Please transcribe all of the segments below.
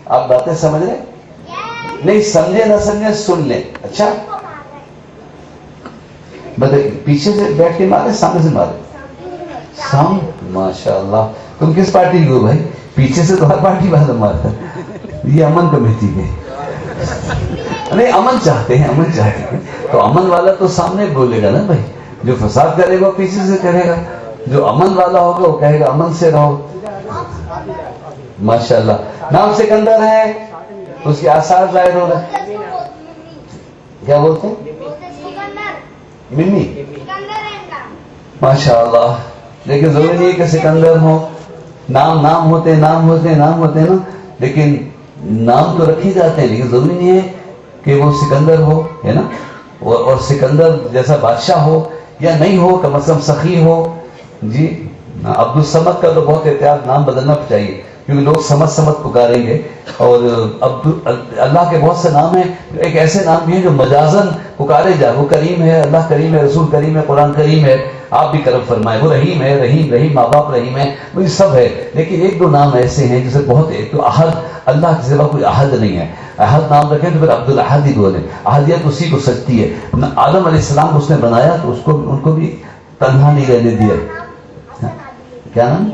آپ باتیں سمجھ رہے نہیں؟ سمجھے نہ سمجھے سن لیں. اچھا بتائیے پیچھے سے بیٹھ کے مارے سامنے سے مارے؟ ماشاء اللہ. تم کس پارٹی کی ہو بھائی؟ پیچھے سے تو ہر پارٹی والا مارتا ہے. یہ امن کمیٹی کے نہیں، امن چاہتے ہیں، امن چاہتے ہیں. تو امن والا تو سامنے بولے گا نا بھائی. جو فساد کرے گا پیچھے سے کرے گا، جو امن والا ہوگا وہ کہے گا امن سے رہو. ماشاء اللہ. نام سکندر ہے، اس کے آثار ظاہر ہو رہے. کیا بولتے ہیں؟ ممی. ماشاء اللہ. لیکن ضروری نہیں ہے کہ سکندر ہو. نام ہوتے ہیں نا، لیکن نام تو رکھے جاتے ہیں، لیکن ضروری نہیں ہے کہ وہ سکندر ہو، ہے نا. اور سکندر جیسا بادشاہ ہو یا نہیں ہو، کم از کم سخی ہو. جی عبد الصمد کا تو بہت احتیاط، نام بدلنا چاہیے کیونکہ لوگ سمجھ پکاریں گے. اور اللہ کے بہت سے نام ہیں، ایک ایسے نام بھی ہیں جو مجازن پکارے جائے. وہ کریم ہے، اللہ کریم ہے، رسول کریم ہے، قرآن کریم ہے، آپ بھی کرم فرمائے. وہ رحیم ہے، رحیم ماں باپ رحیم ہے، وہ یہ سب ہے. لیکن ایک دو نام ایسے ہیں جیسے بہت، ایک تو احد، اللہ کے سوا کوئی احد نہیں ہے. احد نام رکھیں تو پھر عبد الاحد ہی بولیں. احدیت اسی کو سچتی ہے. آدم علیہ السلام کو اس نے بنایا تو ان کو بھی تنہا نہیں رہنے دیا. کیا نام؟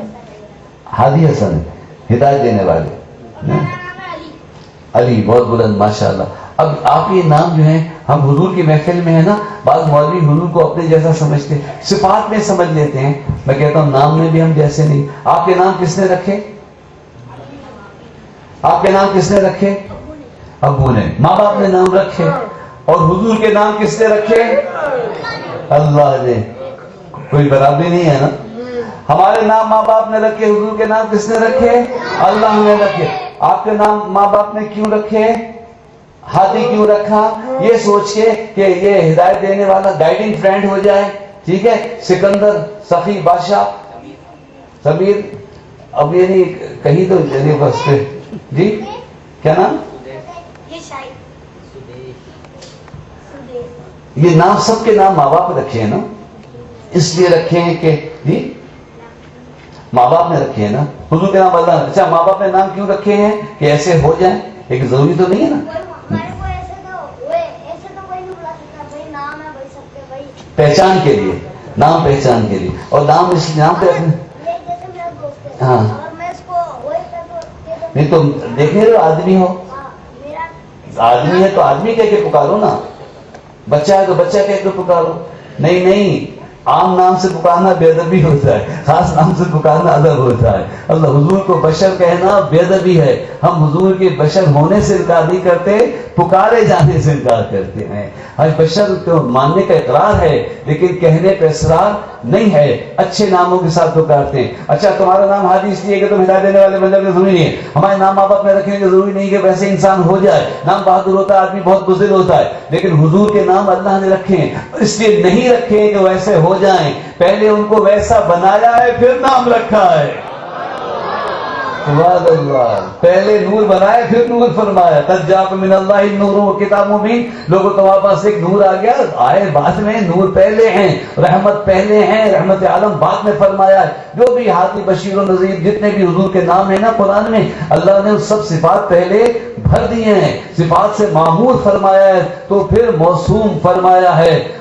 ہادی حسن، ہدایت دینے والے. علی بہت بلند ماشاءاللہ. اب آپ یہ نام جو ہیں، ہم حضور کی محفل میں ہے نا، بعض مولوی حضور کو اپنے جیسا سمجھتے ہیں، صفات میں سمجھ لیتے ہیں. میں کہتا ہوں نام میں بھی ہم جیسے نہیں. آپ کے نام کس نے رکھے؟ آپ کے نام کس نے رکھے؟ ابو نے. ماں باپ نے نام رکھے. اور حضور کے نام کس نے رکھے؟ اللہ نے. کوئی برابری نہیں ہے نا. ہمارے نام ماں باپ نے رکھے، حضور کے نام کس نے رکھے؟ اللہ نے رکھے. آپ کے نام ماں باپ نے کیوں رکھے؟ ہادی کیوں رکھا؟ یہ سوچ کے کہ یہ ہدایت دینے والا، گائیڈنگ فرینڈ ہو جائے. ٹھیک ہے. سکندر، سخی، بادشاہ، سمیر. اب یہ نہیں کہیں تو بس پہ. جی کیا نام؟ یہ نام سب کے نام ماں باپ رکھے ہیں نا، اس لیے رکھے ہیں کہ جی ماں باپ نے رکھے ہیں نا. حضور کے نام اللہ نے. اچھا ماں باپ نے نام کیوں رکھے ہیں؟ کہ ایسے ہو جائیں. لیکن ضروری تو نہیں ہے نا. پہچان کے لیے، نام پہچان کے لیے. اور نام اس نام پہ ہاں نہیں تو دیکھیں جو آدمی ہو، آدمی ہے تو آدمی کہہ کے پکارو نا. بچہ ہے تو بچہ کہہ کے پکارو. نہیں، عام نام سے پکارنا بے ادبی ہوتا ہے، خاص نام سے پکارنا ادب ہوتا ہے. اللہ حضور کو بشر کہنا بے ادبی ہے. ہم حضور کے بشر ہونے سے انکار نہیں کرتے، پکارے جانے سے انکار کرتے ہیں. ہر بشر کو ماننے کا اقرار ہے لیکن کہنے پہ اصرار نہیں ہے. اچھے ناموں کے ساتھ پکارتے ہیں. اچھا تمہارا نام ہادی اس لیے کہ تم ہدایت دینے والے بن جاؤ، ضروری نہیں ہے. ہمارے نام ماں باپ میں رکھنے کی ضروری نہیں کہ ویسے انسان ہو جائے. نام بہادر ہوتا ہے، آدمی بہت بزدل ہوتا ہے، لیکن حضور کے نام اللہ نے رکھے ہیں اس لیے نہیں رکھے کہ ویسے ہو جائیں. پہلے ان کو ویسا بنایا ہے پھر نام رکھا ہے. سبحان اللہ. پہلے نور بنایا پھر نور فرمایا. قد جاءکم من اللہ نور و کتاب مبین. لوگوں تمہارے پاس ایک نور آ گیا، آئے بعد میں. نور پہلے ہیں، رحمت پہلے ہیں، رحمت عالم بعد میں فرمایا. جو بھی ہادی، بشیر و نذیر جتنے بھی حضور کے نام ہیں نا قرآن میں، اللہ نے سب صفات پہلے بھر دیے ہیں. صفات سے معمور فرمایا ہے تو پھر موصوم فرمایا ہے.